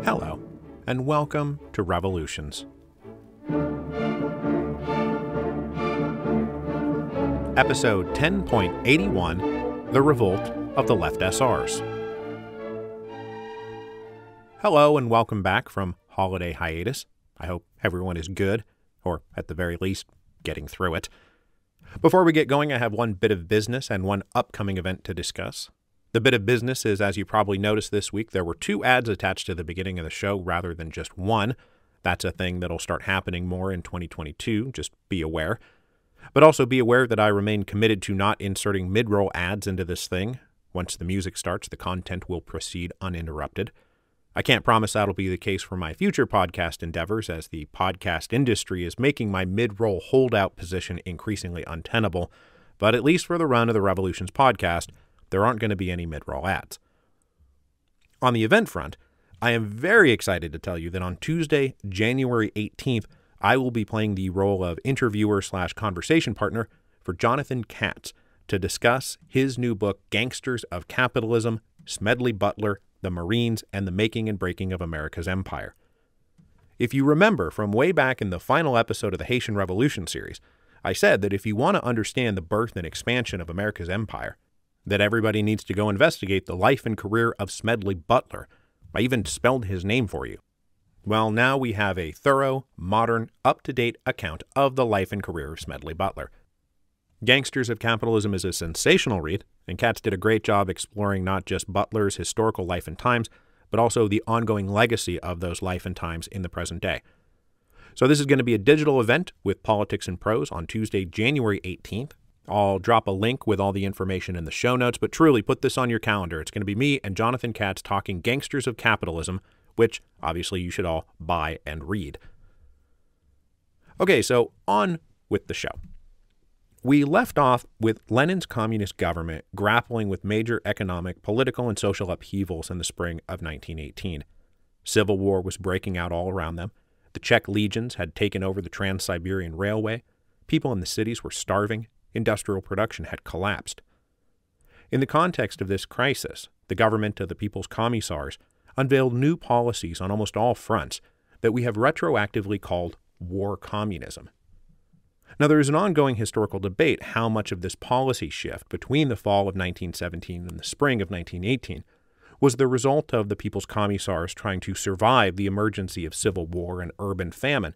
Hello, and welcome to Revolutions. Episode 10.81, The Revolt of the Left SRs. Hello, and welcome back from holiday hiatus. I hope everyone is good, or at the very least, getting through it. Before we get going, I have one bit of business and one upcoming event to discuss. The bit of business is, as you probably noticed this week, there were 2 ads attached to the beginning of the show rather than just one. That's a thing that'll start happening more in 2022, just be aware. But also be aware that I remain committed to not inserting mid-roll ads into this thing. Once the music starts, the content will proceed uninterrupted. I can't promise that'll be the case for my future podcast endeavors, as the podcast industry is making my mid-roll holdout position increasingly untenable, but at least for the run of the Revolutions podcast, there aren't going to be any mid-roll ads. On the event front, I am very excited to tell you that on Tuesday, January 18th, I will be playing the role of interviewer/conversation partner for Jonathan Katz to discuss his new book, Gangsters of Capitalism, Smedley Butler, the Marines, and the Making and Breaking of America's Empire. If you remember from way back in the final episode of the Haitian Revolution series, I said that if you want to understand the birth and expansion of America's empire, that everybody needs to go investigate the life and career of Smedley Butler. I even spelled his name for you. Well, now we have a thorough, modern, up-to-date account of the life and career of Smedley Butler. Gangsters of Capitalism is a sensational read, and Katz did a great job exploring not just Butler's historical life and times, but also the ongoing legacy of those life and times in the present day. So this is going to be a digital event with Politics and Prose on Tuesday, January 18th. I'll drop a link with all the information in the show notes, but truly put this on your calendar. It's going to be me and Jonathan Katz talking Gangsters of Capitalism, which obviously you should all buy and read. Okay, so on with the show. We left off with Lenin's communist government grappling with major economic, political, and social upheavals in the spring of 1918. Civil war was breaking out all around them. The Czech legions had taken over the Trans-Siberian Railway. People in the cities were starving. Industrial production had collapsed. In the context of this crisis, the government of the People's Commissars unveiled new policies on almost all fronts that we have retroactively called war communism. Now, there is an ongoing historical debate how much of this policy shift between the fall of 1917 and the spring of 1918 was the result of the People's Commissars trying to survive the emergency of civil war and urban famine,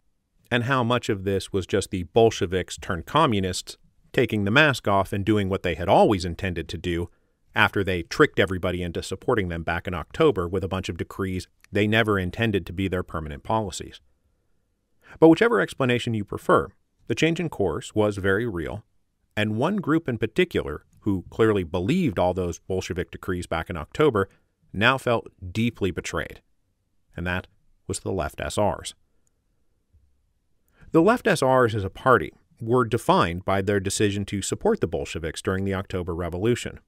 and how much of this was just the Bolsheviks turned communists taking the mask off and doing what they had always intended to do after they tricked everybody into supporting them back in October with a bunch of decrees they never intended to be their permanent policies. But whichever explanation you prefer, the change in course was very real, and one group in particular, who clearly believed all those Bolshevik decrees back in October, now felt deeply betrayed, and that was the Left SRs. The Left SRs as a party were defined by their decision to support the Bolsheviks during the October Revolution.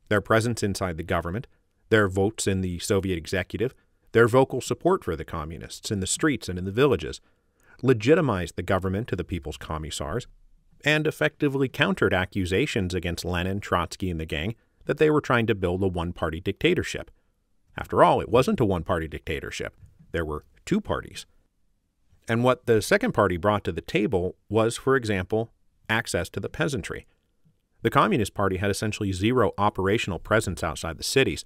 Their presence inside the government, their votes in the Soviet executive, their vocal support for the communists in the streets and in the villages, legitimized the government to the People's Commissars, and effectively countered accusations against Lenin, Trotsky, and the gang that they were trying to build a one-party dictatorship. After all, it wasn't a one-party dictatorship. There were 2 parties. And what the second party brought to the table was, for example, access to the peasantry. The Communist Party had essentially zero operational presence outside the cities,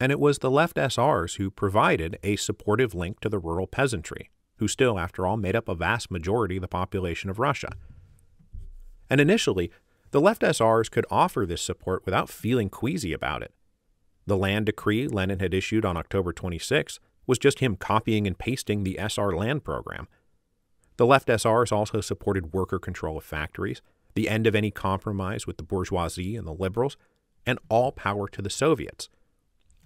and it was the Left SRs who provided a supportive link to the rural peasantry, who still, after all, made up a vast majority of the population of Russia. And initially, the Left SRs could offer this support without feeling queasy about it. The land decree Lenin had issued on October 26 was just him copying and pasting the SR land program. The Left SRs also supported worker control of factories, the end of any compromise with the bourgeoisie and the liberals, and all power to the Soviets,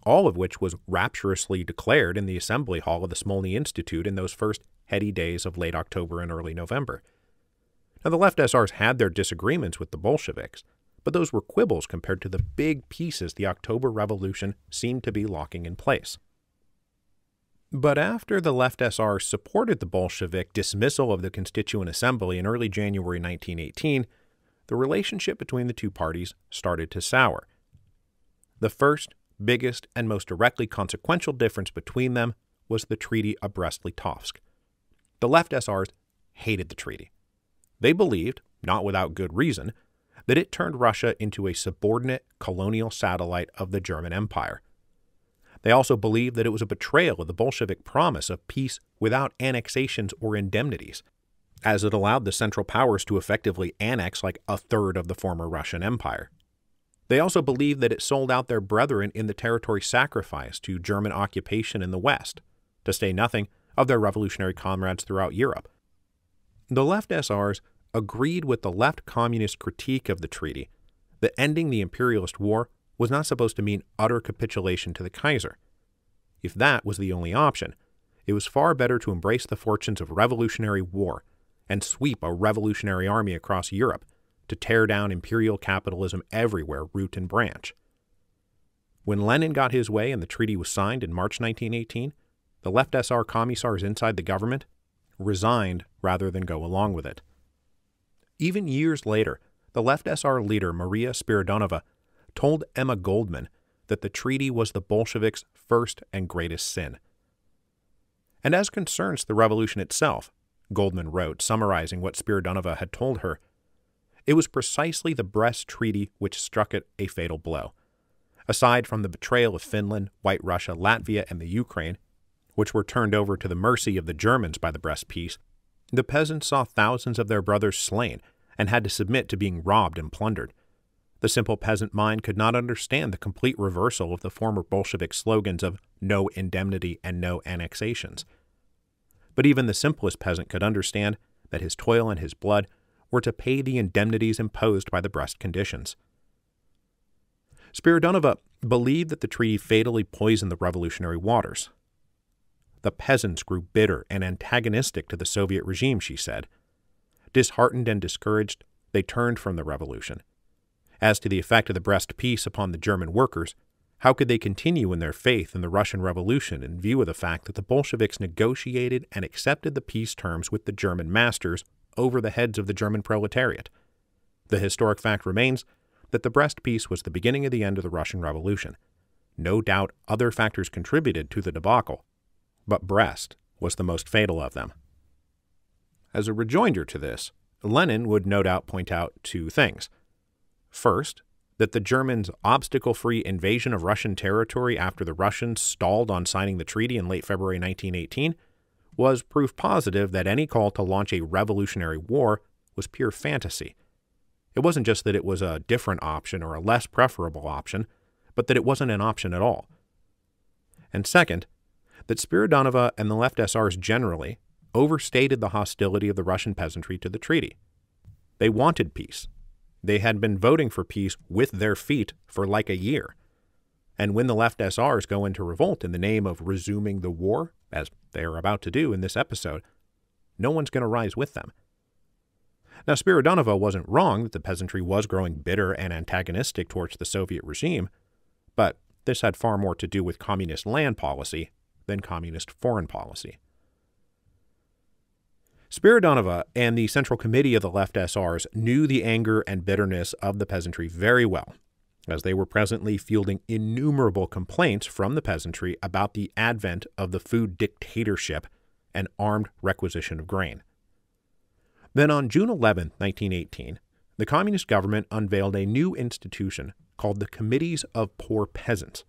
all of which was rapturously declared in the assembly hall of the Smolny Institute in those first heady days of late October and early November. Now, the Left SRs had their disagreements with the Bolsheviks, but those were quibbles compared to the big pieces the October Revolution seemed to be locking in place. But after the Left SRs supported the Bolshevik dismissal of the Constituent Assembly in early January 1918, the relationship between the two parties started to sour. The first biggest and most directly consequential difference between them was the Treaty of Brest-Litovsk. The left SRs hated the treaty. They believed, not without good reason, that it turned Russia into a subordinate colonial satellite of the German Empire. They also believed that it was a betrayal of the Bolshevik promise of peace without annexations or indemnities, as it allowed the Central Powers to effectively annex like a third of the former Russian Empire. They also believed that it sold out their brethren in the territory sacrificed to German occupation in the West, to say nothing of their revolutionary comrades throughout Europe. The left SRs agreed with the left communist critique of the treaty that ending the imperialist war was not supposed to mean utter capitulation to the Kaiser. If that was the only option, it was far better to embrace the fortunes of revolutionary war and sweep a revolutionary army across Europe to tear down imperial capitalism everywhere, root and branch. When Lenin got his way and the treaty was signed in March 1918, the left SR commissars inside the government resigned rather than go along with it. Even years later, the left SR leader Maria Spiridonova told Emma Goldman that the treaty was the Bolsheviks' first and greatest sin. And as concerns the revolution itself, Goldman wrote, summarizing what Spiridonova had told her, it was precisely the Brest Treaty which struck it a fatal blow. Aside from the betrayal of Finland, White Russia, Latvia, and the Ukraine, which were turned over to the mercy of the Germans by the Brest Peace, the peasants saw thousands of their brothers slain and had to submit to being robbed and plundered. The simple peasant mind could not understand the complete reversal of the former Bolshevik slogans of no indemnity and no annexations. But even the simplest peasant could understand that his toil and his blood were to pay the indemnities imposed by the Brest conditions. Spiridonova believed that the treaty fatally poisoned the revolutionary waters. The peasants grew bitter and antagonistic to the Soviet regime, she said. Disheartened and discouraged, they turned from the revolution. As to the effect of the Brest Peace upon the German workers, how could they continue in their faith in the Russian Revolution in view of the fact that the Bolsheviks negotiated and accepted the peace terms with the German masters over the heads of the German proletariat? The historic fact remains that the Brest Peace was the beginning of the end of the Russian Revolution. No doubt other factors contributed to the debacle, but Brest was the most fatal of them. As a rejoinder to this, Lenin would no doubt point out two things. First, that the Germans' obstacle-free invasion of Russian territory after the Russians stalled on signing the treaty in late February 1918 was proof positive that any call to launch a revolutionary war was pure fantasy. It wasn't just that it was a different option or a less preferable option, but that it wasn't an option at all. And second, that Spiridonova and the left SRs generally overstated the hostility of the Russian peasantry to the treaty. They wanted peace. They had been voting for peace with their feet for like a year. And when the left SRs go into revolt in the name of resuming the war, as they are about to do in this episode, no one's going to rise with them. Now, Spiridonova wasn't wrong that the peasantry was growing bitter and antagonistic towards the Soviet regime, but this had far more to do with communist land policy than communist foreign policy. Spiridonova and the Central Committee of the left SRs knew the anger and bitterness of the peasantry very well, as they were presently fielding innumerable complaints from the peasantry about the advent of the food dictatorship and armed requisition of grain. Then on June 11, 1918, the communist government unveiled a new institution called the Committees of Poor Peasants,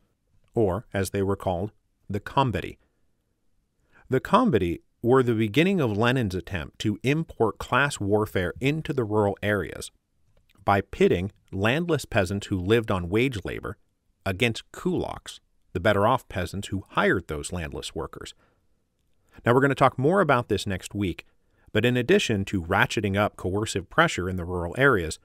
or, as they were called, the Kombity. The Kombity were the beginning of Lenin's attempt to import class warfare into the rural areas by pitting landless peasants who lived on wage labor against kulaks, the better-off peasants who hired those landless workers. Now, we're going to talk more about this next week, but in addition to ratcheting up coercive pressure in the rural areas,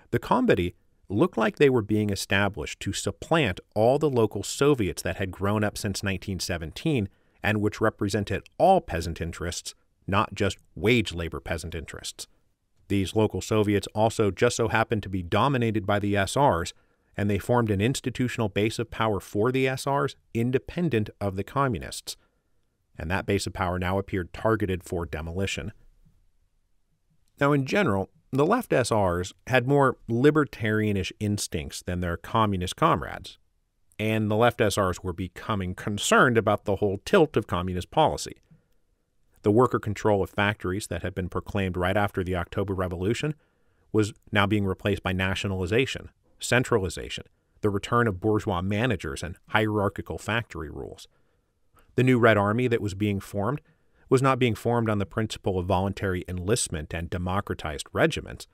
the Kombity looked like they were being established to supplant all the local Soviets that had grown up since 1917 and which represented all peasant interests, not just wage labor peasant interests. These local Soviets also just so happened to be dominated by the SRs, and they formed an institutional base of power for the SRs independent of the communists. And that base of power now appeared targeted for demolition. Now, in general, the left SRs had more libertarianish instincts than their communist comrades, and the left SRs were becoming concerned about the whole tilt of communist policy. The worker control of factories that had been proclaimed right after the October Revolution was now being replaced by nationalization, centralization, the return of bourgeois managers, and hierarchical factory rules. The new Red Army that was being formed was not being formed on the principle of voluntary enlistment and democratized regiments,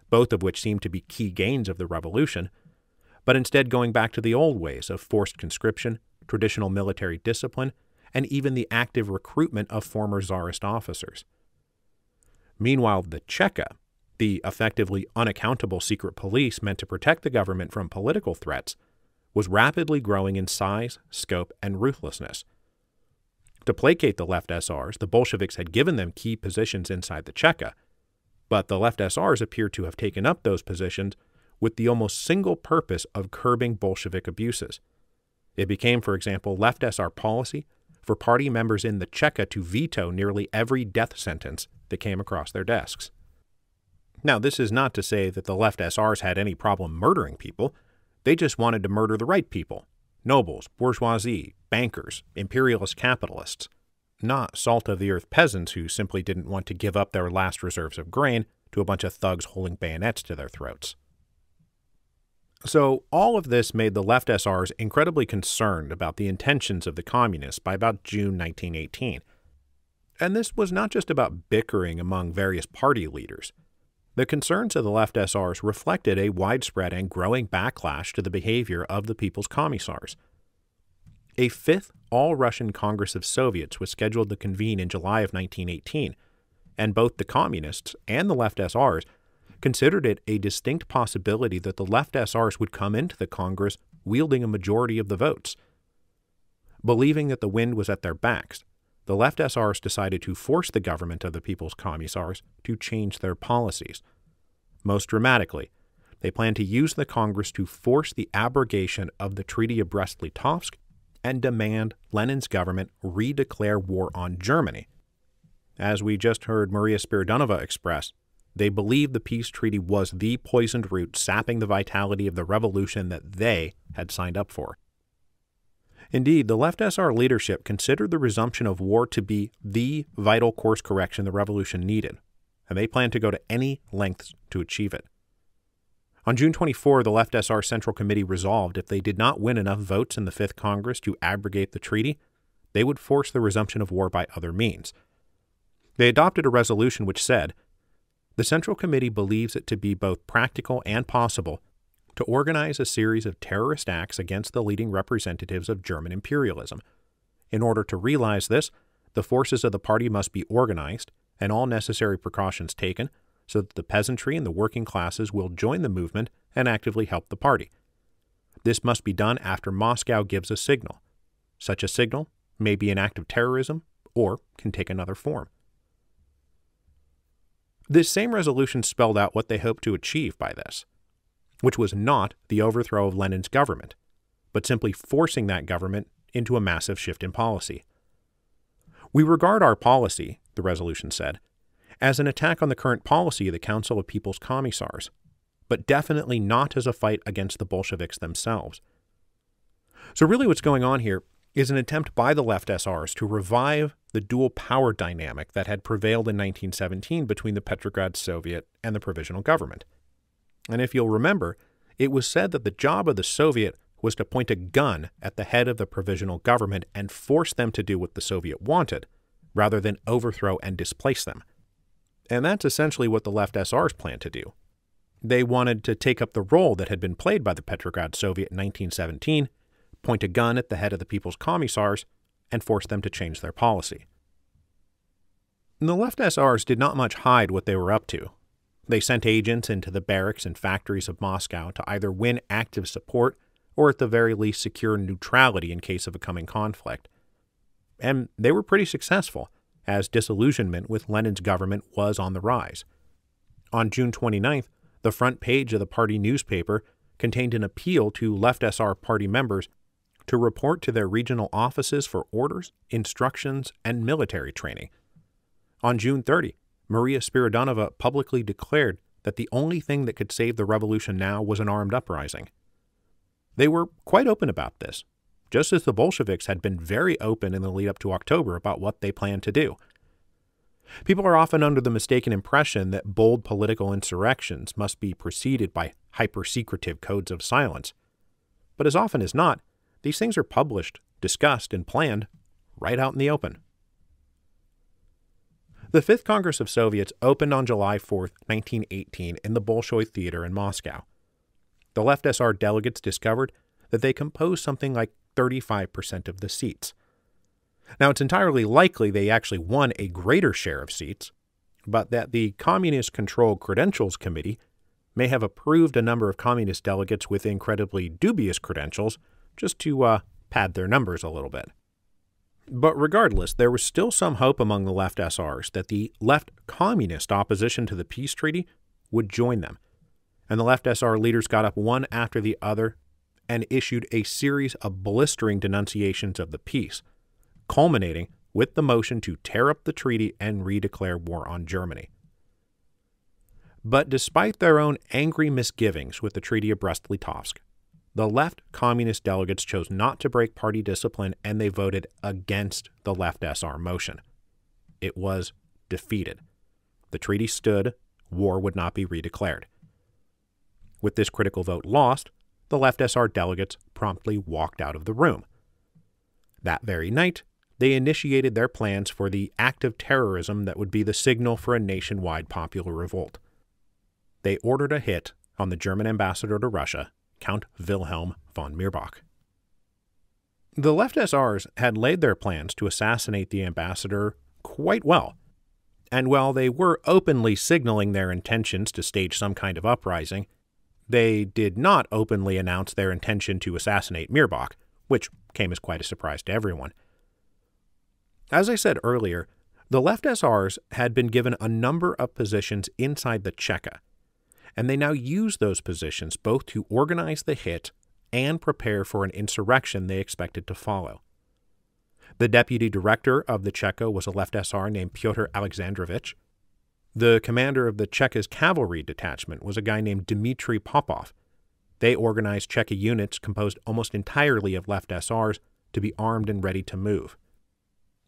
both of which seemed to be key gains of the revolution, but instead going back to the old ways of forced conscription, traditional military discipline, and even the active recruitment of former Tsarist officers. Meanwhile, the Cheka, the effectively unaccountable secret police meant to protect the government from political threats, was rapidly growing in size, scope, and ruthlessness. To placate the left SRs, the Bolsheviks had given them key positions inside the Cheka, but the left SRs appeared to have taken up those positions with the almost single purpose of curbing Bolshevik abuses. It became, for example, left SR policy for party members in the Cheka to veto nearly every death sentence that came across their desks. Now, this is not to say that the left SRs had any problem murdering people. They just wanted to murder the right people: nobles, bourgeoisie, bankers, imperialist capitalists, not salt-of-the-earth peasants who simply didn't want to give up their last reserves of grain to a bunch of thugs holding bayonets to their throats. So all of this made the left SRs incredibly concerned about the intentions of the communists by about June 1918. And this was not just about bickering among various party leaders. The concerns of the left SRs reflected a widespread and growing backlash to the behavior of the People's Commissars. A fifth All-Russian Congress of Soviets was scheduled to convene in July of 1918, and both the communists and the left SRs considered it a distinct possibility that the left SRs would come into the Congress wielding a majority of the votes. Believing that the wind was at their backs, the left SRs decided to force the government of the People's Commissars to change their policies. Most dramatically, they planned to use the Congress to force the abrogation of the Treaty of Brest-Litovsk and demand Lenin's government redeclare war on Germany. As we just heard Maria Spiridonova express, they believed the peace treaty was the poisoned root sapping the vitality of the revolution that they had signed up for. Indeed, the left SR leadership considered the resumption of war to be the vital course correction the revolution needed, and they planned to go to any lengths to achieve it. On June 24, the left SR Central Committee resolved if they did not win enough votes in the Fifth Congress to abrogate the treaty, they would force the resumption of war by other means. They adopted a resolution which said, "The Central Committee believes it to be both practical and possible to organize a series of terrorist acts against the leading representatives of German imperialism. In order to realize this, the forces of the party must be organized and all necessary precautions taken so that the peasantry and the working classes will join the movement and actively help the party. This must be done after Moscow gives a signal. Such a signal may be an act of terrorism or can take another form." This same resolution spelled out what they hoped to achieve by this, which was not the overthrow of Lenin's government, but simply forcing that government into a massive shift in policy. "We regard our policy," the resolution said, "as an attack on the current policy of the Council of People's Commissars, but definitely not as a fight against the Bolsheviks themselves." So really what's going on here is an attempt by the left SRs to revive the dual power dynamic that had prevailed in 1917 between the Petrograd Soviet and the Provisional Government. And if you'll remember, it was said that the job of the Soviet was to point a gun at the head of the Provisional Government and force them to do what the Soviet wanted, rather than overthrow and displace them. And that's essentially what the left SRs planned to do. They wanted to take up the role that had been played by the Petrograd Soviet in 1917, point a gun at the head of the People's Commissars, and force them to change their policy. The left SRs did not much hide what they were up to. They sent agents into the barracks and factories of Moscow to either win active support or at the very least secure neutrality in case of a coming conflict. And they were pretty successful, as disillusionment with Lenin's government was on the rise. On June 29th, the front page of the party newspaper contained an appeal to left SR party members to report to their regional offices for orders, instructions, and military training. On June 30, Maria Spiridonova publicly declared that the only thing that could save the revolution now was an armed uprising. They were quite open about this, just as the Bolsheviks had been very open in the lead up to October about what they planned to do. People are often under the mistaken impression that bold political insurrections must be preceded by hyper-secretive codes of silence. But as often as not, these things are published, discussed, and planned right out in the open. The Fifth Congress of Soviets opened on July 4, 1918 in the Bolshoi Theater in Moscow. The left SR delegates discovered that they composed something like 35% of the seats. Now, it's entirely likely they actually won a greater share of seats, but that the Communist-controlled Credentials Committee may have approved a number of Communist delegates with incredibly dubious credentials just to pad their numbers a little bit. But regardless, there was still some hope among the left SRs that the left communist opposition to the peace treaty would join them, and the left SR leaders got up one after the other and issued a series of blistering denunciations of the peace, culminating with the motion to tear up the treaty and redeclare war on Germany. But despite their own angry misgivings with the Treaty of Brest-Litovsk, the left communist delegates chose not to break party discipline and they voted against the left SR motion. It was defeated. The treaty stood, war would not be redeclared. With this critical vote lost, the left SR delegates promptly walked out of the room. That very night, they initiated their plans for the act of terrorism that would be the signal for a nationwide popular revolt. They ordered a hit on the German ambassador to Russia, Count Wilhelm von Mirbach. The left SRs had laid their plans to assassinate the ambassador quite well, and while they were openly signaling their intentions to stage some kind of uprising, they did not openly announce their intention to assassinate Mirbach, which came as quite a surprise to everyone. As I said earlier, the left SRs had been given a number of positions inside the Cheka, and they now use those positions both to organize the hit and prepare for an insurrection they expected to follow. The deputy director of the Cheka was a left SR named Pyotr Alexandrovich. The commander of the Cheka's cavalry detachment was a guy named Dmitry Popov. They organized Cheka units composed almost entirely of left SRs to be armed and ready to move.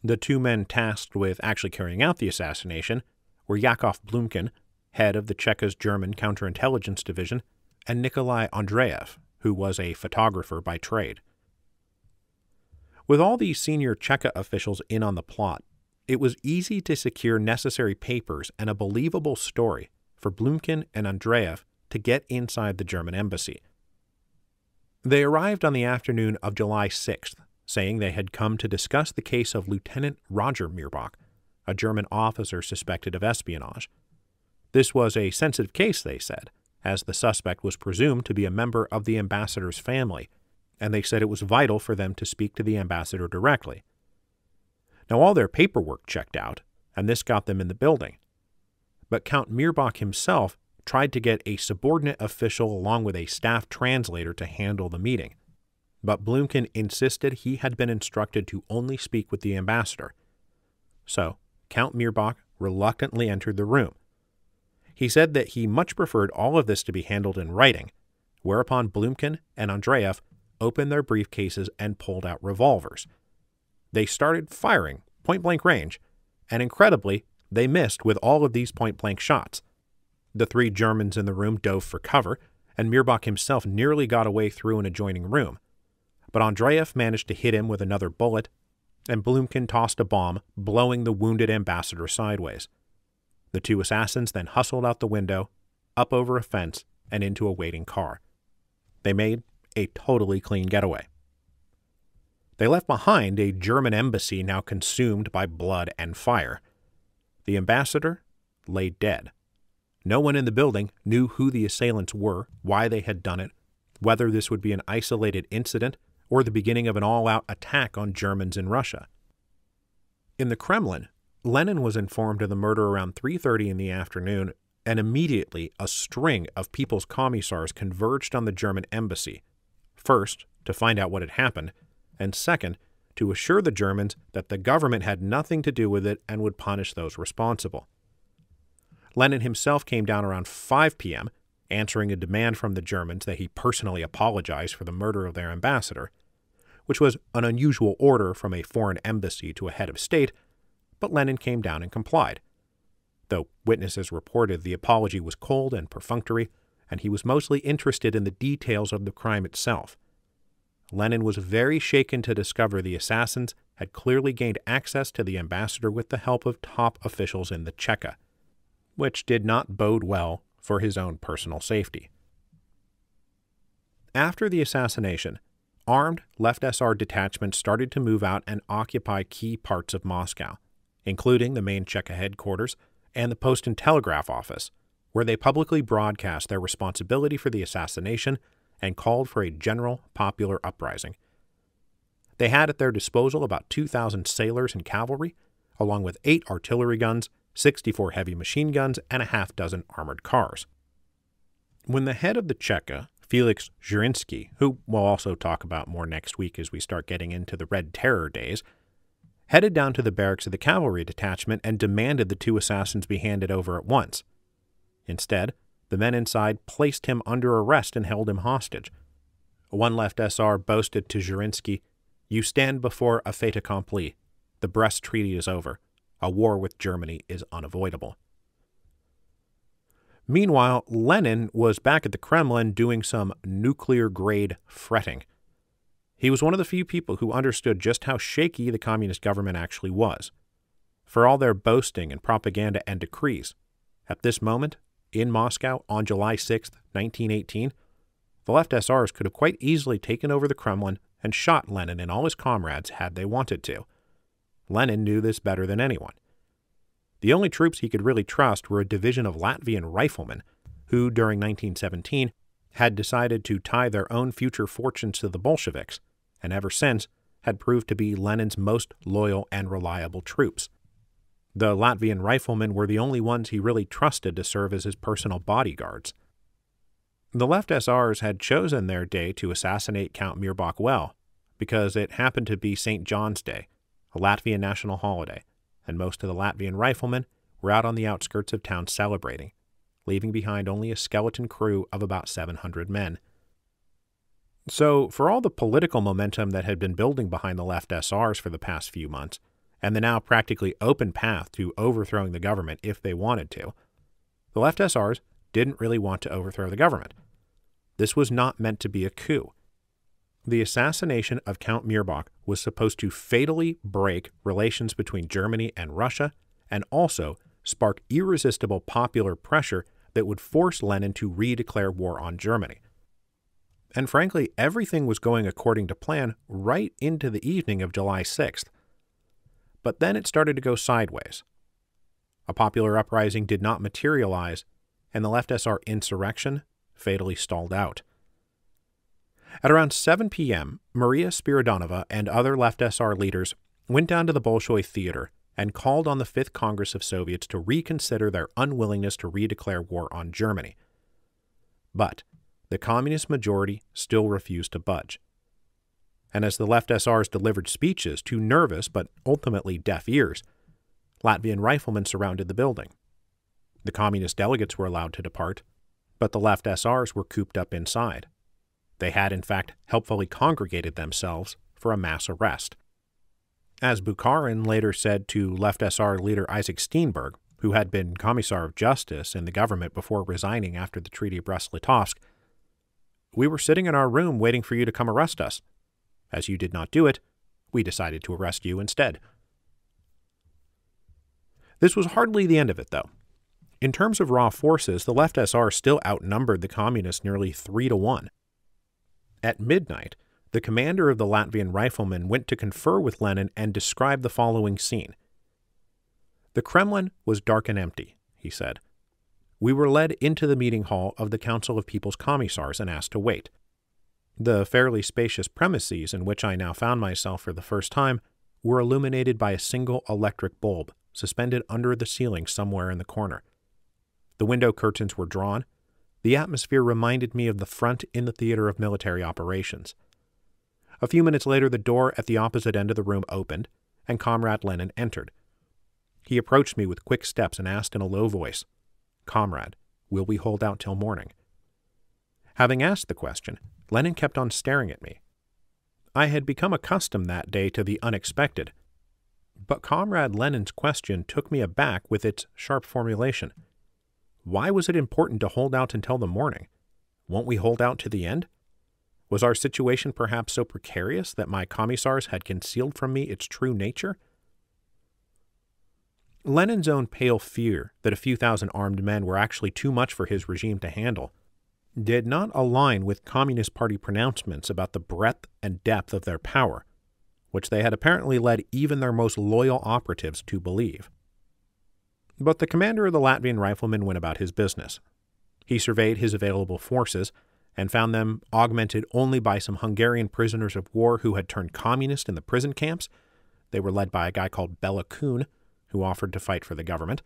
The two men tasked with actually carrying out the assassination were Yakov Blumkin, head of the Cheka's German counterintelligence division, and Nikolai Andreev, who was a photographer by trade. With all these senior Cheka officials in on the plot, it was easy to secure necessary papers and a believable story for Blumkin and Andreev to get inside the German embassy. They arrived on the afternoon of July 6th, saying they had come to discuss the case of Lieutenant Roger Mirbach, a German officer suspected of espionage. This was a sensitive case, they said, as the suspect was presumed to be a member of the ambassador's family, and they said it was vital for them to speak to the ambassador directly. Now, all their paperwork checked out, and this got them in the building. But Count Mirbach himself tried to get a subordinate official along with a staff translator to handle the meeting. But Blumkin insisted he had been instructed to only speak with the ambassador. So, Count Mirbach reluctantly entered the room. He said that he much preferred all of this to be handled in writing, whereupon Blumkin and Andreev opened their briefcases and pulled out revolvers. They started firing point-blank range, and incredibly, they missed with all of these point-blank shots. The three Germans in the room dove for cover, and Mirbach himself nearly got away through an adjoining room. But Andreev managed to hit him with another bullet, and Blumkin tossed a bomb, blowing the wounded ambassador sideways. The two assassins then hustled out the window, up over a fence, and into a waiting car. They made a totally clean getaway. They left behind a German embassy now consumed by blood and fire. The ambassador lay dead. No one in the building knew who the assailants were, why they had done it, whether this would be an isolated incident or the beginning of an all-out attack on Germans in Russia. In the Kremlin, Lenin was informed of the murder around 3:30 in the afternoon, and immediately a string of People's Commissars converged on the German embassy, first, to find out what had happened, and second, to assure the Germans that the government had nothing to do with it and would punish those responsible. Lenin himself came down around 5 p.m., answering a demand from the Germans that he personally apologize for the murder of their ambassador, which was an unusual order from a foreign embassy to a head of state, but Lenin came down and complied. Though witnesses reported the apology was cold and perfunctory, and he was mostly interested in the details of the crime itself. Lenin was very shaken to discover the assassins had clearly gained access to the ambassador with the help of top officials in the Cheka, which did not bode well for his own personal safety. After the assassination, armed left SR detachments started to move out and occupy key parts of Moscow, including the main Cheka headquarters and the Post and Telegraph office, where they publicly broadcast their responsibility for the assassination and called for a general popular uprising. They had at their disposal about 2,000 sailors and cavalry, along with 8 artillery guns, 64 heavy machine guns, and a half-dozen armored cars. When the head of the Cheka, Felix Zhirinsky, who we'll also talk about more next week as we start getting into the Red Terror days, headed down to the barracks of the cavalry detachment and demanded the 2 assassins be handed over at once. Instead, the men inside placed him under arrest and held him hostage. One left SR boasted to Zhirinsky, "You stand before a fait accompli. The Brest Treaty is over. A war with Germany is unavoidable." Meanwhile, Lenin was back at the Kremlin doing some nuclear-grade fretting. He was one of the few people who understood just how shaky the communist government actually was. For all their boasting and propaganda and decrees, at this moment, in Moscow on July 6, 1918, the left SRs could have quite easily taken over the Kremlin and shot Lenin and all his comrades had they wanted to. Lenin knew this better than anyone. The only troops he could really trust were a division of Latvian riflemen, who, during 1917, had decided to tie their own future fortunes to the Bolsheviks, and ever since had proved to be Lenin's most loyal and reliable troops. The Latvian riflemen were the only ones he really trusted to serve as his personal bodyguards. The left SRs had chosen their day to assassinate Count Mirbach well, because it happened to be St. John's Day, a Latvian national holiday, and most of the Latvian riflemen were out on the outskirts of town celebrating, leaving behind only a skeleton crew of about 700 men. So, for all the political momentum that had been building behind the left SRs for the past few months, and the now practically open path to overthrowing the government if they wanted to, the left SRs didn't really want to overthrow the government. This was not meant to be a coup. The assassination of Count Mirbach was supposed to fatally break relations between Germany and Russia, and also spark irresistible popular pressure that would force Lenin to redeclare war on Germany. And frankly, everything was going according to plan right into the evening of July 6th. But then it started to go sideways. A popular uprising did not materialize, and the left SR insurrection fatally stalled out. At around 7 p.m., Maria Spiridonova and other left SR leaders went down to the Bolshoi Theater and called on the Fifth Congress of Soviets to reconsider their unwillingness to redeclare war on Germany. But the communist majority still refused to budge. And as the left SRs delivered speeches to nervous but ultimately deaf ears, Latvian riflemen surrounded the building. The communist delegates were allowed to depart, but the left SRs were cooped up inside. They had, in fact, helpfully congregated themselves for a mass arrest. As Bukharin later said to left SR leader Isaac Steenberg, who had been Commissar of Justice in the government before resigning after the Treaty of Brest-Litovsk, "We were sitting in our room waiting for you to come arrest us. As you did not do it, we decided to arrest you instead." This was hardly the end of it, though. In terms of raw forces, the left SR still outnumbered the communists nearly 3-1. At midnight, the commander of the Latvian riflemen went to confer with Lenin and described the following scene. "The Kremlin was dark and empty," he said. "We were led into the meeting hall of the Council of People's Commissars and asked to wait. The fairly spacious premises in which I now found myself for the first time were illuminated by a single electric bulb suspended under the ceiling somewhere in the corner. The window curtains were drawn. The atmosphere reminded me of the front in the theater of military operations. A few minutes later, the door at the opposite end of the room opened, and Comrade Lenin entered. He approached me with quick steps and asked in a low voice, 'Comrade, will we hold out till morning? Having asked the question, Lenin kept on staring at me. I had become accustomed that day to the unexpected, but Comrade Lenin's question took me aback with its sharp formulation. Why was it important to hold out until the morning? Won't we hold out to the end? Was our situation perhaps so precarious that my commissars had concealed from me its true nature? Lenin's own pale fear that a few thousand armed men were actually too much for his regime to handle did not align with Communist Party pronouncements about the breadth and depth of their power, which they had apparently led even their most loyal operatives to believe. But the commander of the Latvian riflemen went about his business. He surveyed his available forces and found them augmented only by some Hungarian prisoners of war who had turned communist in the prison camps. They were led by a guy called Bela Kun, who offered to fight for the government.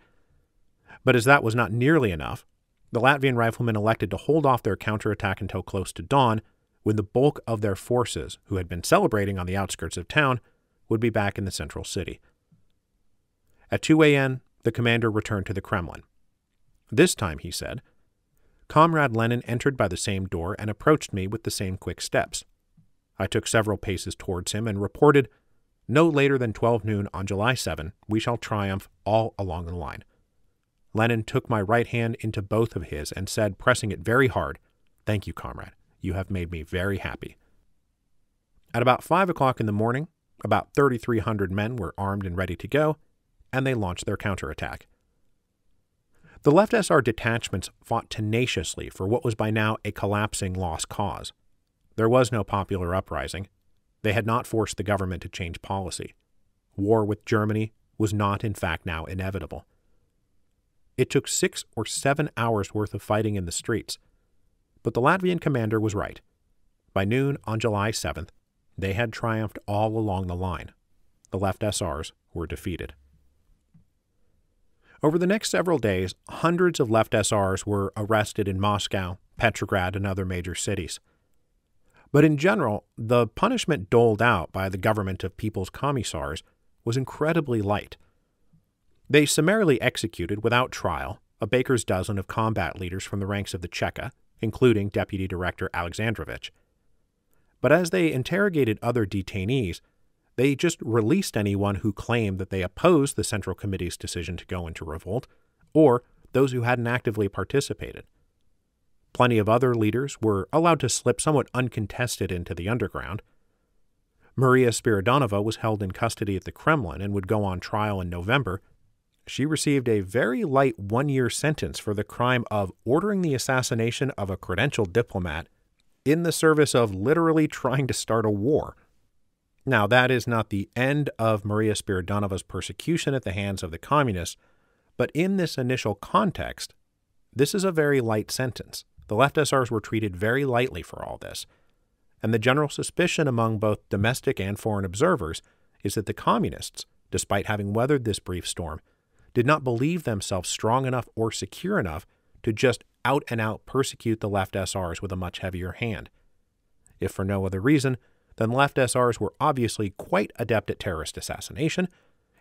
But as that was not nearly enough, the Latvian riflemen elected to hold off their counterattack until close to dawn, when the bulk of their forces, who had been celebrating on the outskirts of town, would be back in the central city. At 2 a.m., the commander returned to the Kremlin. This time, he said, Comrade Lenin entered by the same door and approached me with the same quick steps. I took several paces towards him and reported, "No later than 12 noon on July 7, we shall triumph all along the line." Lenin took my right hand into both of his and said, pressing it very hard, "Thank you, comrade. You have made me very happy." At about 5 o'clock in the morning, about 3,300 men were armed and ready to go, and they launched their counterattack. The left SR detachments fought tenaciously for what was by now a collapsing lost cause. There was no popular uprising. They had not forced the government to change policy. War with Germany was not, in fact, now inevitable. It took 6 or 7 hours worth of fighting in the streets, but the Latvian commander was right. By noon on July 7th, they had triumphed all along the line. The left SRs were defeated. Over the next several days, hundreds of left SRs were arrested in Moscow, Petrograd, and other major cities. But in general, the punishment doled out by the government of People's Commissars was incredibly light. They summarily executed, without trial, a baker's dozen of combat leaders from the ranks of the Cheka, including Deputy Director Alexandrovich. But as they interrogated other detainees, they just released anyone who claimed that they opposed the Central Committee's decision to go into revolt, or those who hadn't actively participated. Plenty of other leaders were allowed to slip somewhat uncontested into the underground. Maria Spiridonova was held in custody at the Kremlin and would go on trial in November. She received a very light 1-year sentence for the crime of ordering the assassination of a credentialed diplomat in the service of literally trying to start a war. Now, that is not the end of Maria Spiridonova's persecution at the hands of the communists, but in this initial context, this is a very light sentence. The left SRs were treated very lightly for all this, and the general suspicion among both domestic and foreign observers is that the communists, despite having weathered this brief storm, did not believe themselves strong enough or secure enough to just out-and-out persecute the left SRs with a much heavier hand. If for no other reason, then left SRs were obviously quite adept at terrorist assassination,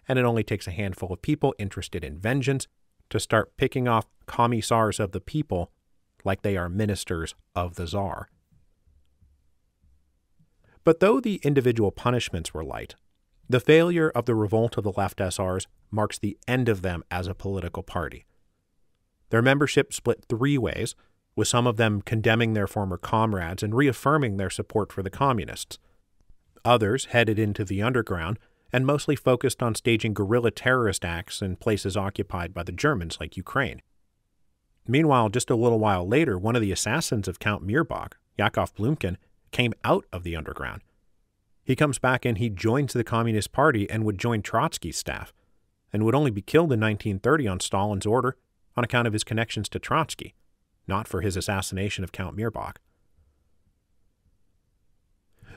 and it only takes a handful of people interested in vengeance to start picking off commissars of the people like they are ministers of the Tsar. But though the individual punishments were light, the failure of the revolt of the left SRs marks the end of them as a political party. Their membership split 3 ways, with some of them condemning their former comrades and reaffirming their support for the communists. Others headed into the underground and mostly focused on staging guerrilla terrorist acts in places occupied by the Germans like Ukraine. Meanwhile, just a little while later, one of the assassins of Count Mirbach, Yakov Blumkin, came out of the underground. He comes back and he joins the Communist Party and would join Trotsky's staff, and would only be killed in 1930 on Stalin's order on account of his connections to Trotsky, not for his assassination of Count Mirbach.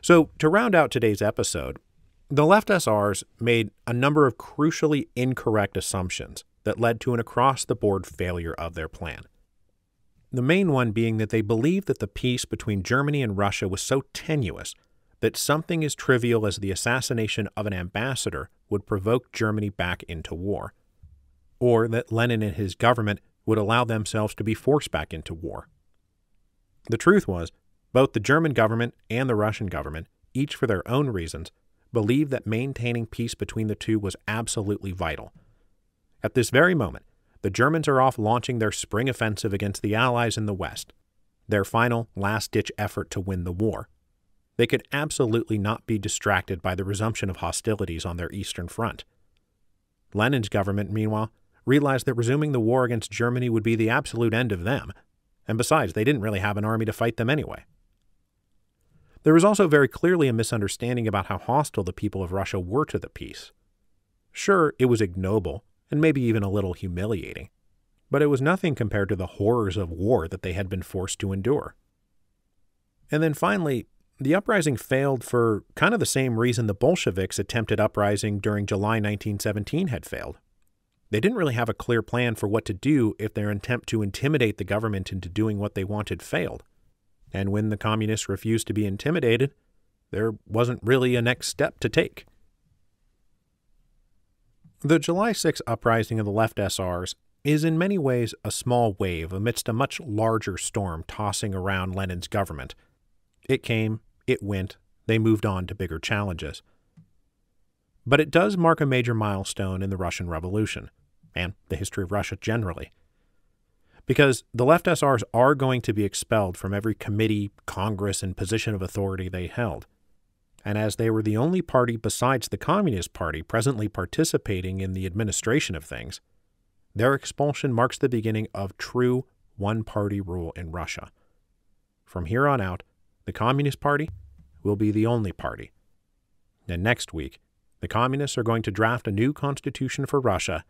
So, to round out today's episode, the left SRs made a number of crucially incorrect assumptions that led to an across-the-board failure of their plan. The main one being that they believed that the peace between Germany and Russia was so tenuous that something as trivial as the assassination of an ambassador would provoke Germany back into war, or that Lenin and his government would allow themselves to be forced back into war. The truth was, both the German government and the Russian government, each for their own reasons, believed that maintaining peace between the two was absolutely vital. At this very moment, the Germans are off launching their spring offensive against the Allies in the West, their final, last-ditch effort to win the war. They could absolutely not be distracted by the resumption of hostilities on their eastern front. Lenin's government, meanwhile, realized that resuming the war against Germany would be the absolute end of them, and besides, they didn't really have an army to fight them anyway. There was also very clearly a misunderstanding about how hostile the people of Russia were to the peace. Sure, it was ignoble, and maybe even a little humiliating, but it was nothing compared to the horrors of war that they had been forced to endure. And then finally, the uprising failed for kind of the same reason the Bolsheviks' attempted uprising during July 1917 had failed. They didn't really have a clear plan for what to do if their attempt to intimidate the government into doing what they wanted failed. And when the communists refused to be intimidated, there wasn't really a next step to take. The July 6 uprising of the left SRs is in many ways a small wave amidst a much larger storm tossing around Lenin's government. It came, it went, they moved on to bigger challenges. But it does mark a major milestone in the Russian Revolution, and the history of Russia generally. Because the left SRs are going to be expelled from every committee, congress, and position of authority they held. And as they were the only party besides the Communist Party presently participating in the administration of things, their expulsion marks the beginning of true one-party rule in Russia. From here on out, the Communist Party will be the only party. And next week, the Communists are going to draft a new constitution for Russia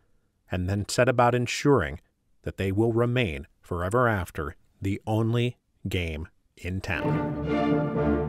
and then set about ensuring that they will remain forever after the only game in town.